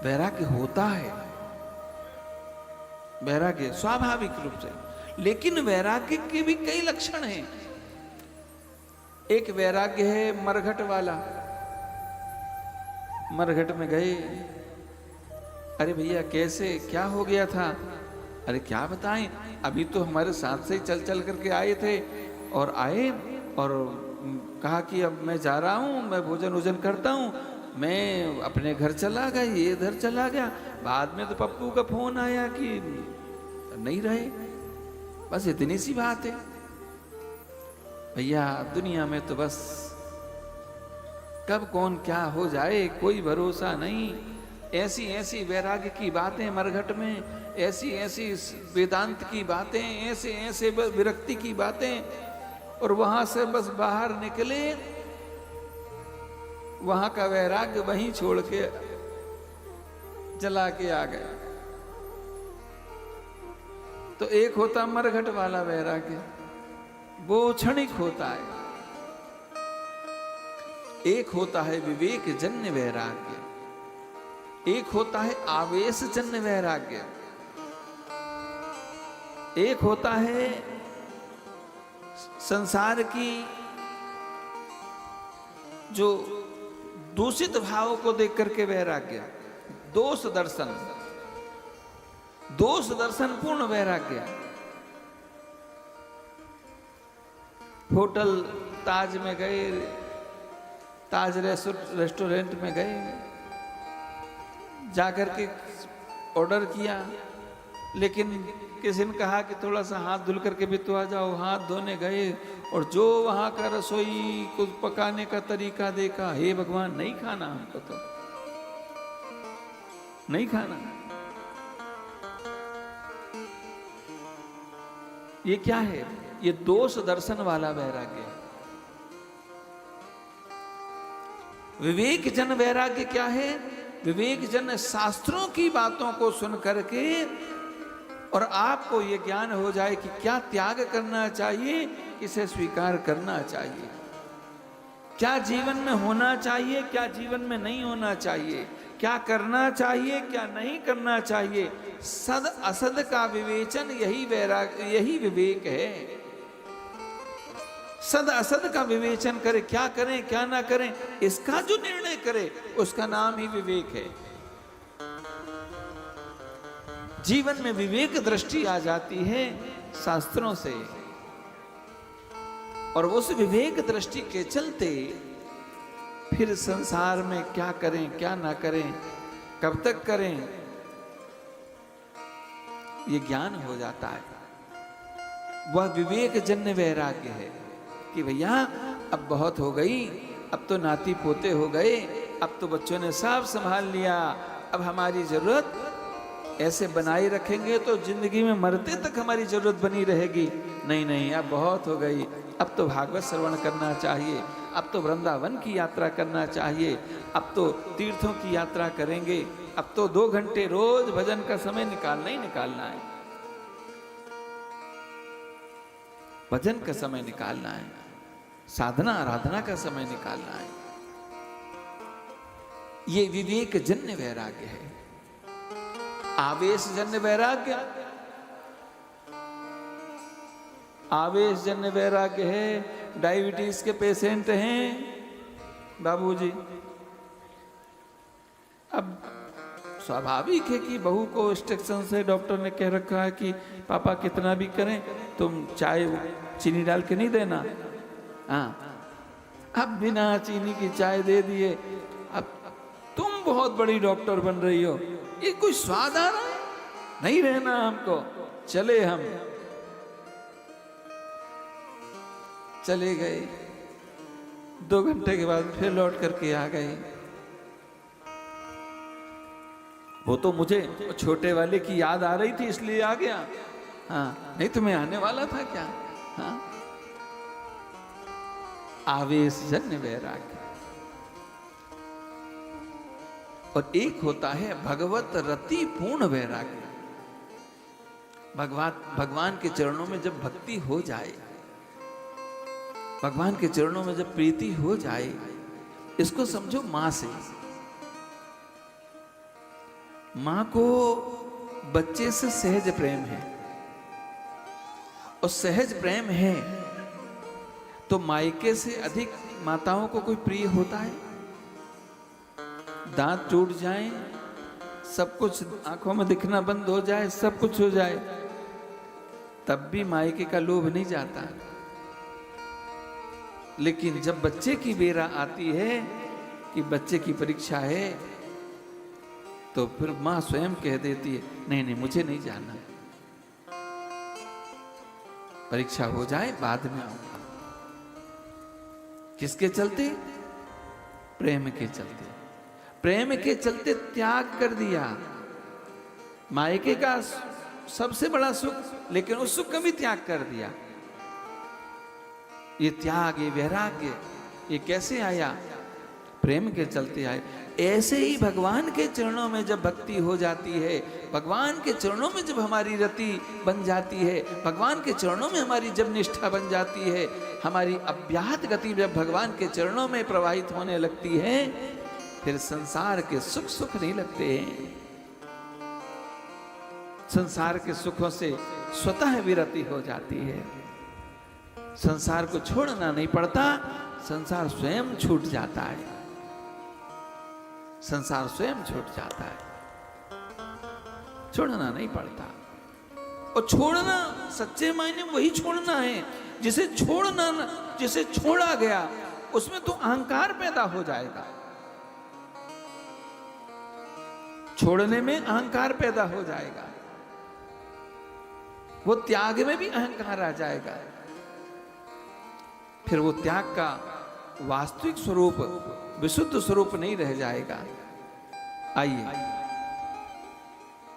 वैराग्य होता है, वैराग्य स्वाभाविक रूप से, लेकिन वैराग्य के भी कई लक्षण हैं। एक वैराग्य है मरघट वाला। मरघट में गए, अरे भैया कैसे, क्या हो गया था? अरे क्या बताएं, अभी तो हमारे साथ से ही चल चल करके आए थे, और आए और कहा कि अब मैं जा रहा हूँ, मैं भोजन वोजन करता हूँ, मैं अपने घर चला गया, ये इधर चला गया। बाद में तो पप्पू का फोन आया कि नहीं रहे। बस इतनी सी बात है भैया। दुनिया में तो बस कब कौन क्या हो जाए कोई भरोसा नहीं। ऐसी ऐसी वैराग्य की बातें मरघट में, ऐसी ऐसी वेदांत की बातें, ऐसे ऐसे विरक्ति की बातें। और वहां से बस बाहर निकले, वहां का वैराग्य वहीं छोड़ के जला के आ गए। तो एक होता मरघट वाला वैराग्य, वो क्षणिक होता है। एक होता है विवेक जन्य वैराग्य, एक होता है आवेश जन्य वैराग्य, एक होता है संसार की जो दूषित भाव को देख करके वैराग्य, दोष दर्शन, दोष दर्शन पूर्ण वैराग्य। होटल ताज में गए, ताज रेस्टोरेंट में गए, जाकर के ऑर्डर किया, लेकिन किसी ने कहा कि थोड़ा सा हाथ धुल करके भी तो आ जाओ। हाथ धोने गए और जो वहां का रसोई को पकाने का तरीका देखा, हे भगवान, नहीं खाना हमको, तो नहीं खाना। ये क्या है? ये दोष दर्शन वाला वैराग्य। विवेक जन वैराग्य क्या है? विवेक जन शास्त्रों की बातों को सुन करके और आपको ये ज्ञान हो जाए कि क्या त्याग करना चाहिए, किसे स्वीकार करना चाहिए, क्या जीवन में होना चाहिए, क्या जीवन में नहीं होना चाहिए, क्या करना चाहिए, क्या नहीं करना चाहिए। सद असद का विवेचन, यही वैराग्य, यही विवेक है। सद असद का विवेचन करे, क्या करें क्या ना करें, इसका जो निर्णय करे, उसका नाम ही विवेक है। जीवन में विवेक दृष्टि आ जाती है शास्त्रों से, और उस विवेक दृष्टि के चलते फिर संसार में क्या करें क्या ना करें, कब तक करें, ये ज्ञान हो जाता है। वह विवेक जन्य वैराग्य है कि भैया अब बहुत हो गई, अब तो नाती पोते हो गए, अब तो बच्चों ने सब संभाल लिया, अब हमारी जरूरत ऐसे बनाए रखेंगे तो जिंदगी में मरते तक हमारी जरूरत बनी रहेगी। नहीं नहीं, अब बहुत हो गई, अब तो भागवत श्रवण करना चाहिए, अब तो वृंदावन की यात्रा करना चाहिए, अब तो तीर्थों की यात्रा करेंगे, अब तो 2 घंटे रोज भजन का समय निकालना ही निकालना है, भजन का समय निकालना है, साधना आराधना का समय निकालना है। ये विवेक जन्य वैराग्य है। आवेश जन्य वैराग्य, आवेश जन्य वैराग्य है। डायबिटीज के पेशेंट हैं बाबूजी, अब स्वाभाविक है कि बहू को इंस्ट्रक्शन से डॉक्टर ने कह रखा है कि पापा कितना भी करें तुम चाय चीनी डाल के नहीं देना। हाँ, अब बिना चीनी की चाय दे दिए, अब तुम बहुत बड़ी डॉक्टर बन रही हो, ये कोई स्वाद आ रहा है? नहीं रहना हमको, चले हम। चले गए, 2 घंटे के बाद फिर लौट करके आ गए। वो तो मुझे छोटे वाले की याद आ रही थी इसलिए आ गया, हाँ, नहीं तो मैं आने वाला था क्या। हाँ, आवेश जन्य वैराग्य। और एक होता है भगवत रति पूर्ण वैराग्य। भगवान के चरणों में जब भक्ति हो जाए, भगवान के चरणों में जब प्रीति हो जाए, इसको समझो मां से। मां को बच्चे से सहज प्रेम है, और सहज प्रेम है तो मायके से अधिक माताओं को कोई प्रिय होता है? दांत टूट जाए, सब कुछ आंखों में दिखना बंद हो जाए, सब कुछ हो जाए, तब भी मायके का लोभ नहीं जाता। लेकिन जब बच्चे की बेरा आती है कि बच्चे की परीक्षा है, तो फिर मां स्वयं कह देती है, नहीं नहीं मुझे नहीं जाना, परीक्षा हो जाए बाद में आऊंगा। किसके चलते? प्रेम के चलते। प्रेम के चलते त्याग कर दिया, मायके का सबसे बड़ा सुख, लेकिन उस सुख का भी त्याग कर दिया। ये त्याग, ये वैराग्य, ये कैसे आया? प्रेम के चलते आए। ऐसे ही भगवान के चरणों में जब भक्ति हो जाती है, भगवान के चरणों में जब हमारी रति बन जाती है, भगवान के चरणों में हमारी जब निष्ठा बन जाती है, हमारी अव्याहत गति जब भगवान के चरणों में प्रवाहित होने लगती है, फिर संसार के सुख सुख नहीं लगते हैं। संसार के सुखों से स्वतः विरति हो जाती है। संसार को छोड़ना नहीं पड़ता, संसार स्वयं छूट जाता है। संसार स्वयं छूट जाता है, छोड़ना नहीं पड़ता। और छोड़ना सच्चे मायने में वही छोड़ना है जिसे छोड़ना, जिसे छोड़ा गया उसमें तो अहंकार पैदा हो जाएगा। छोड़ने में अहंकार पैदा हो जाएगा, वो त्याग में भी अहंकार आ जाएगा। फिर वो त्याग का वास्तविक स्वरूप, विशुद्ध स्वरूप नहीं रह जाएगा। आइए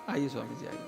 आइए स्वामी जी आइए।